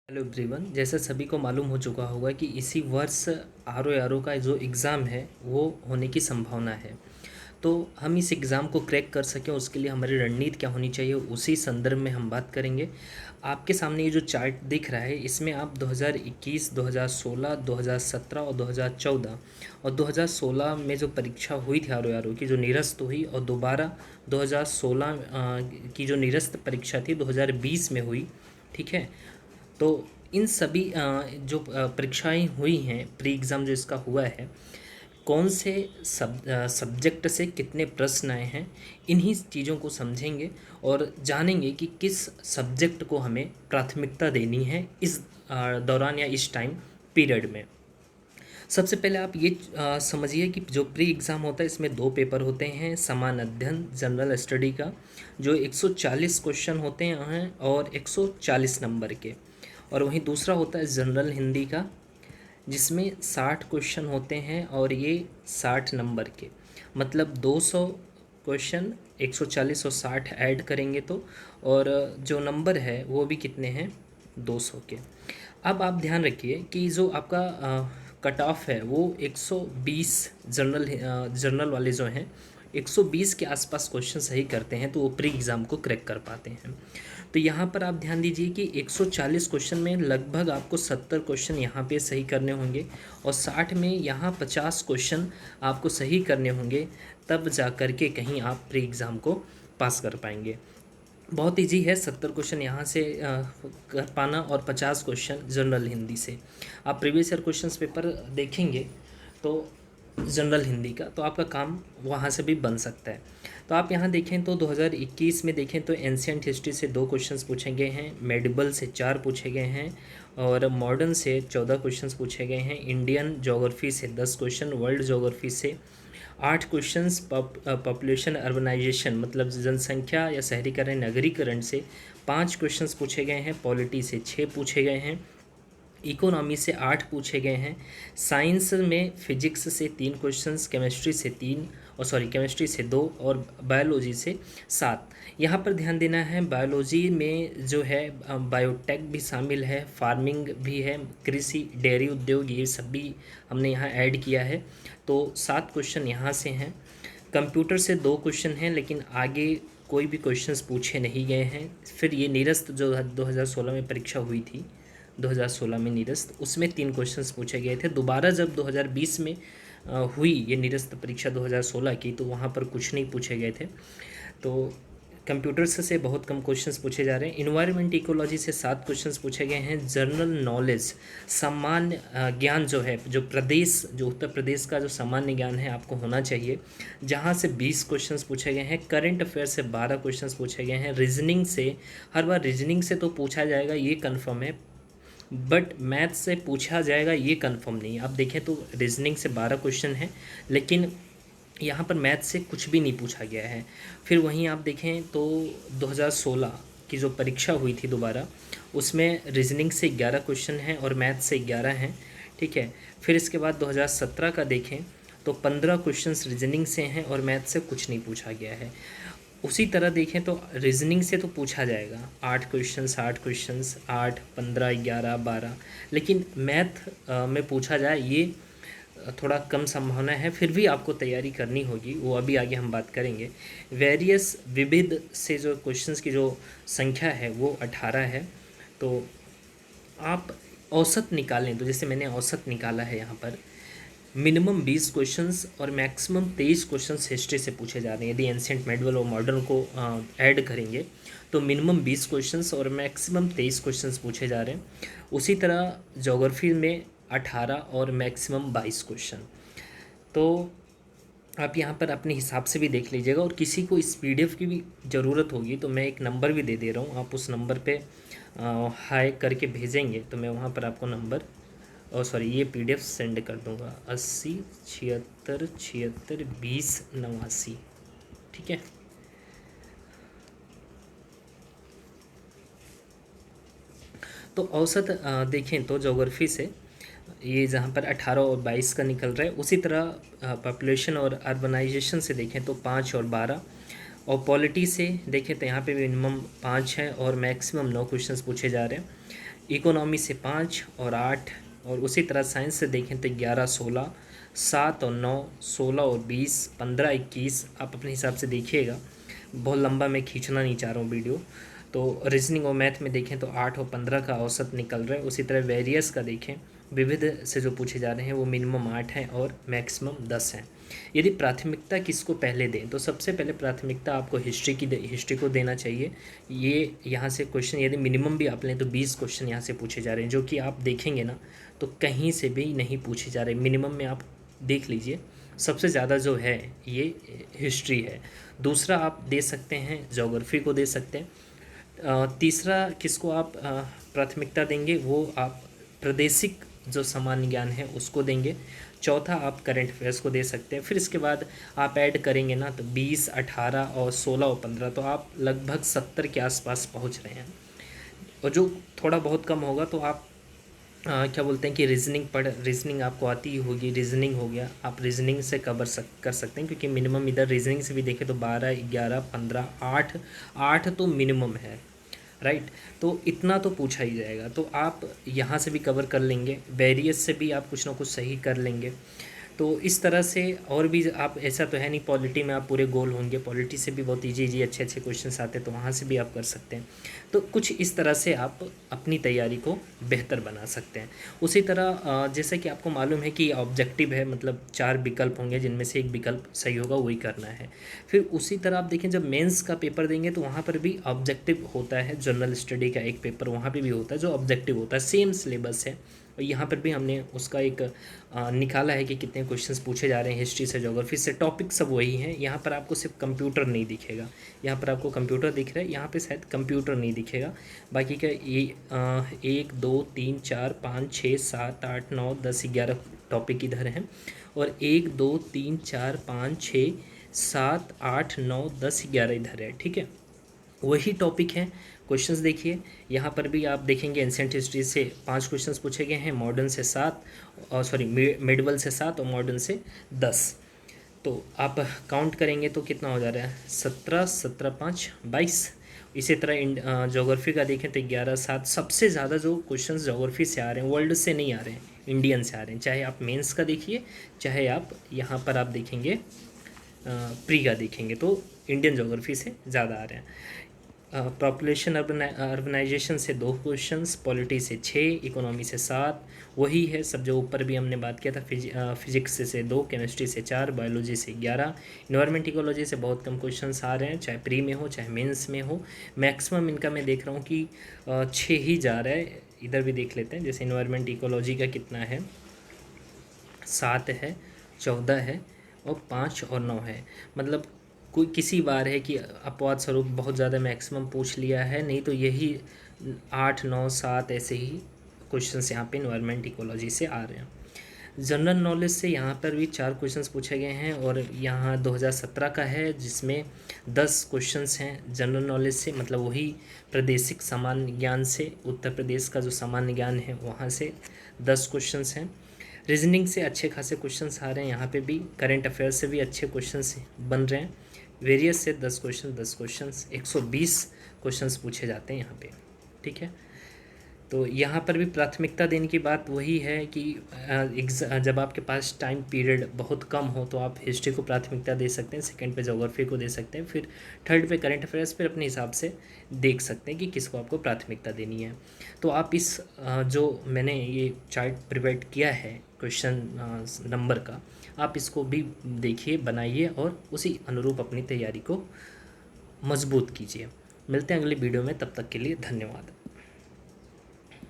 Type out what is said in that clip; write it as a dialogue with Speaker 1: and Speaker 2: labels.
Speaker 1: Hello everyone, जैसा सभी को मालूम हो चुका होगा कि इसी वर्ष आर का जो एग्ज़ाम है वो होने की संभावना है। तो हम इस एग्ज़ाम को क्रैक कर सकें उसके लिए हमारी रणनीति क्या होनी चाहिए, उसी संदर्भ में हम बात करेंगे। आपके सामने ये जो चार्ट दिख रहा है इसमें आप 2021, 2016, 2017 और 2014 और 2016 में जो परीक्षा हुई थी आर की जो निरस्त हुई, और दोबारा 2016 की जो निरस्त परीक्षा थी 2020 में हुई। ठीक है। तो इन सभी जो परीक्षाएं हुई हैं, प्री एग्ज़ाम जो इसका हुआ है, कौन से सब्जेक्ट से कितने प्रश्न आए हैं, इन्हीं चीज़ों को समझेंगे और जानेंगे कि किस सब्जेक्ट को हमें प्राथमिकता देनी है इस दौरान या इस टाइम पीरियड में। सबसे पहले आप ये समझिए कि जो प्री एग्ज़ाम होता है इसमें दो पेपर होते हैं। समान अध्ययन जनरल स्टडी का जो 140 क्वेश्चन होते हैं और 140 नंबर के, और वहीं दूसरा होता है जनरल हिंदी का जिसमें 60 क्वेश्चन होते हैं और ये 60 नंबर के, मतलब 200 क्वेश्चन, 140 और 60 ऐड करेंगे तो, और जो नंबर है वो भी कितने हैं, 200 के। अब आप ध्यान रखिए कि जो आपका कट ऑफ है वो 120, जनरल वाले जो हैं 120 के आसपास क्वेश्चन सही करते हैं तो वो प्री एग्ज़ाम को क्रैक कर पाते हैं। तो यहाँ पर आप ध्यान दीजिए कि 140 क्वेश्चन में लगभग आपको 70 क्वेश्चन यहाँ पे सही करने होंगे और 60 में यहाँ 50 क्वेश्चन आपको सही करने होंगे, तब जा कर के कहीं आप प्री एग्ज़ाम को पास कर पाएंगे। बहुत इजी है, 70 क्वेश्चन यहाँ से कर पाना और 50 क्वेश्चन जनरल हिंदी से। आप प्रीवियस ईयर क्वेश्चंस पेपर देखेंगे तो जनरल हिंदी का, तो आपका काम वहाँ से भी बन सकता है। तो आप यहाँ देखें तो 2021 में देखें तो एंशियंट हिस्ट्री से 2 क्वेश्चंस पूछे गए हैं, मेडिबल से 4 पूछे गए हैं और मॉडर्न से 14 क्वेश्चंस पूछे गए हैं, इंडियन ज्योग्राफी से 10 क्वेश्चन, वर्ल्ड ज्योग्राफी से 8 क्वेश्चंस, पॉपुलेशन अर्बनाइजेशन मतलब जनसंख्या या शहरीकरण नगरीकरण से 5 क्वेश्चंस पूछे गए हैं, पॉलिटी से 6 पूछे गए हैं, इकोनॉमी से 8 पूछे गए हैं, साइंस में फिजिक्स से 3 क्वेश्चंस, केमिस्ट्री से 3 और केमिस्ट्री से 2 और बायोलॉजी से 7। यहाँ पर ध्यान देना है बायोलॉजी में जो है बायोटेक भी शामिल है, फार्मिंग भी है, कृषि, डेयरी उद्योग, ये सब भी हमने यहाँ ऐड किया है। तो 7 क्वेश्चन यहाँ से हैं। कंप्यूटर से 2 क्वेश्चन हैं लेकिन आगे कोई भी क्वेश्चंस पूछे नहीं गए हैं। फिर ये निरस्त जो 2016 में परीक्षा हुई थी, 2016 में निरस्त, उसमें 3 क्वेश्चंस पूछे गए थे। दोबारा जब 2020 में हुई ये निरस्त परीक्षा 2016 की, तो वहाँ पर कुछ नहीं पूछे गए थे। तो कंप्यूटर्स से बहुत कम क्वेश्चंस पूछे जा रहे हैं। इन्वायरमेंट इकोलॉजी से 7 क्वेश्चंस पूछे गए हैं। जनरल नॉलेज, सामान्य ज्ञान जो है, जो उत्तर प्रदेश का जो सामान्य ज्ञान है आपको होना चाहिए, जहाँ से 20 क्वेश्चंस पूछे गए हैं। करंट अफेयर से 12 क्वेश्चंस पूछे गए हैं। रीजनिंग से, हर बार रीजनिंग से तो पूछा जाएगा ये कन्फर्म है, बट मैथ से पूछा जाएगा ये कंफर्म नहीं। आप देखें तो रीजनिंग से 12 क्वेश्चन हैं लेकिन यहाँ पर मैथ से कुछ भी नहीं पूछा गया है। फिर वहीं आप देखें तो 2016 की जो परीक्षा हुई थी दोबारा, उसमें रीजनिंग से 11 क्वेश्चन हैं और मैथ से 11 हैं। ठीक है। फिर इसके बाद 2017 का देखें तो 15 क्वेश्चंस रीजनिंग से हैं और मैथ से कुछ नहीं पूछा गया है। उसी तरह देखें तो रीजनिंग से तो पूछा जाएगा 8 क्वेश्चंस, 8, 15, 11, 12, लेकिन मैथ में पूछा जाए ये थोड़ा कम संभावना है। फिर भी आपको तैयारी करनी होगी, वो अभी आगे हम बात करेंगे। वेरियस, विविध से जो क्वेश्चंस की जो संख्या है वो 18 है। तो आप औसत निकालें तो जैसे मैंने औसत निकाला है यहाँ पर, मिनिमम 20 क्वेश्चंस और मैक्सिमम 23 क्वेश्चंस हिस्ट्री से पूछे जा रहे हैं। यदि एंशिएंट, मेडिवल और मॉडर्न को ऐड करेंगे तो मिनिमम 20 क्वेश्चंस और मैक्सिमम 23 क्वेश्चंस पूछे जा रहे हैं। उसी तरह ज्योग्राफी में 18 और मैक्सिमम 22 क्वेश्चन। तो आप यहाँ पर अपने हिसाब से भी देख लीजिएगा, और किसी को इस PDF की भी ज़रूरत होगी तो मैं एक नंबर भी दे रहा हूँ, आप उस नंबर पे हाई करके भेजेंगे तो मैं वहाँ पर आपको नंबर ये PDF सेंड कर दूंगा। 80 76 76 20 89। ठीक है। तो औसत देखें तो ज्योग्राफी से ये जहाँ पर 18 और 22 का निकल रहा है, उसी तरह पॉपुलेशन और अर्बनाइजेशन से देखें तो 5 और 12, और पॉलिटी से देखें तो यहाँ पे मिनिमम 5 है और मैक्सिमम 9 क्वेश्चंस पूछे जा रहे हैं। इकोनॉमी से 5 और 8, और उसी तरह साइंस से देखें तो 11, 16, 7 और 9, 16 और 20, 15, 21, आप अपने हिसाब से देखिएगा, बहुत लंबा मैं खींचना नहीं चाह रहा हूँ वीडियो। तो रीजनिंग और मैथ में देखें तो 8 और 15 का औसत निकल रहा है। उसी तरह वेरियस का देखें, विविध से जो पूछे जा रहे हैं वो मिनिमम 8 हैं और मैक्सिमम 10 हैं। यदि प्राथमिकता किसको पहले दें तो सबसे पहले प्राथमिकता आपको हिस्ट्री को देना चाहिए। ये यहाँ से क्वेश्चन यदि मिनिमम भी आप लें तो 20 क्वेश्चन यहाँ से पूछे जा रहे हैं, जो कि आप देखेंगे ना तो कहीं से भी नहीं पूछे जा रहे। मिनिमम में आप देख लीजिए, सबसे ज़्यादा जो है ये हिस्ट्री है। दूसरा आप दे सकते हैं ज्योग्राफी को दे सकते हैं। तीसरा किसको आप प्राथमिकता देंगे वो आप प्रादेशिक जो सामान्य ज्ञान है उसको देंगे। चौथा आप करंट अफेयर्स को दे सकते हैं। फिर इसके बाद आप ऐड करेंगे ना तो 20, 18 और 16 और 15, तो आप लगभग 70 के आसपास पहुंच रहे हैं। और जो थोड़ा बहुत कम होगा तो आप क्या बोलते हैं कि रीजनिंग आपको आती ही होगी, रीजनिंग हो गया, आप रीजनिंग से कर सकते हैं, क्योंकि मिनिमम इधर रीजनिंग से भी देखें तो 12, 11, 15, 8 तो मिनिमम है, राइट। तो इतना तो पूछा ही जाएगा, तो आप यहाँ से भी कवर कर लेंगे, वेरियस से भी आप कुछ ना कुछ सही कर लेंगे। तो इस तरह से और भी आप, ऐसा तो है नहीं पॉलिटी में आप पूरे गोल होंगे, पॉलिटी से भी बहुत ईजी अच्छे अच्छे क्वेश्चंस आते हैं, तो वहाँ से भी आप कर सकते हैं। तो कुछ इस तरह से आप अपनी तैयारी को बेहतर बना सकते हैं। उसी तरह जैसे कि आपको मालूम है कि ऑब्जेक्टिव है, मतलब 4 विकल्प होंगे जिनमें से एक विकल्प सही होगा वही करना है। फिर उसी तरह आप देखें जब मेंस का पेपर देंगे तो वहाँ पर भी ऑब्जेक्टिव होता है, जनरल स्टडी का एक पेपर वहाँ पे भी होता है जो ऑब्जेक्टिव होता है, सेम सिलेबस है। और यहाँ पर भी हमने उसका एक निकाला है कि कितने क्वेश्चंस पूछे जा रहे हैं हिस्ट्री से, ज्योग्राफी से, टॉपिक सब वही हैं। यहाँ पर आपको सिर्फ कंप्यूटर नहीं दिखेगा, यहाँ पर आपको कंप्यूटर दिख रहा है, यहाँ पे शायद कंप्यूटर नहीं दिखेगा। बाकी का ये 1, 2, 3, 4, 5, 6, 7, 8, 9, 10, 11 टॉपिक इधर हैं, और 1, 2, 3, 4, 5, 6, 7, 8, 9, 10, 11 इधर है, ठीक है। वही टॉपिक हैं। क्वेश्चंस देखिए, यहाँ पर भी आप देखेंगे एंशिएंट हिस्ट्री से 5 क्वेश्चंस पूछे गए हैं, मॉडर्न से 7, और सॉरी मेडिवल से 7 और मॉडर्न से 10। तो आप काउंट करेंगे तो कितना हो जा रहा है, 17, 17, 5, 22। इसी तरह ज्योग्राफी का देखें तो 11, 7। सबसे ज़्यादा जो क्वेश्चंस ज्योग्राफी से आ रहे हैं, वर्ल्ड से नहीं आ रहे हैं, इंडियन से आ रहे हैं। चाहे आप मेंस का देखिए, चाहे आप यहाँ पर आप देखेंगे प्री का देखेंगे, तो इंडियन ज्योग्राफी से ज़्यादा आ रहे हैं। पॉपुलेशन अर्बनाइजेशन से 2 क्वेश्चंस, पॉलिटी से 6, इकोनॉमी से 7, वही है सब जो ऊपर भी हमने बात किया था। फिजिक्स से 2, केमिस्ट्री से 4, बायोलॉजी से 11, इन्वायरमेंट इकोलॉजी से बहुत कम क्वेश्चंस आ रहे हैं, चाहे प्री में हो चाहे मेंस में हो। मैक्सिमम इनका मैं देख रहा हूँ कि 6 ही जा रहा है। इधर भी देख लेते हैं, जैसे इन्वायरमेंट इकोलॉजी का कितना है, 7 है, 14 है, और 5 और 9 है। मतलब कोई किसी बार है कि अपवाद स्वरूप बहुत ज़्यादा मैक्सिमम पूछ लिया है, नहीं तो यही 8, 9, 7 ऐसे ही क्वेश्चंस यहाँ पे इन्वायरमेंट इकोलॉजी से आ रहे हैं। जनरल नॉलेज से यहाँ पर भी 4 क्वेश्चंस पूछे गए हैं, और यहाँ 2017 का है जिसमें 10 क्वेश्चंस हैं जनरल नॉलेज से, मतलब वही प्रादेशिक सामान्य ज्ञान से, उत्तर प्रदेश का जो सामान्य ज्ञान है वहाँ से 10 क्वेश्चंस हैं। रीजनिंग से अच्छे खासे क्वेश्चंस आ रहे हैं, यहाँ पे भी करंट अफेयर्स से भी अच्छे क्वेश्चंस बन रहे हैं। वेरियस से 10 क्वेश्चंस 120 क्वेश्चंस पूछे जाते हैं यहाँ पे, ठीक है। तो यहाँ पर भी प्राथमिकता देने की बात वही है कि जब आपके पास टाइम पीरियड बहुत कम हो तो आप हिस्ट्री को प्राथमिकता दे सकते हैं, सेकंड पे ज्योग्राफी को दे सकते हैं, फिर थर्ड पे करंट अफेयर्स, फिर अपने हिसाब से देख सकते हैं कि किसको आपको प्राथमिकता देनी है। तो आप इस जो मैंने ये चार्ट प्रिपेयर किया है क्वेश्चन नंबर का, आप इसको भी देखिए, बनाइए और उसी अनुरूप अपनी तैयारी को मजबूत कीजिए। मिलते हैं अगली वीडियो में, तब तक के लिए धन्यवाद।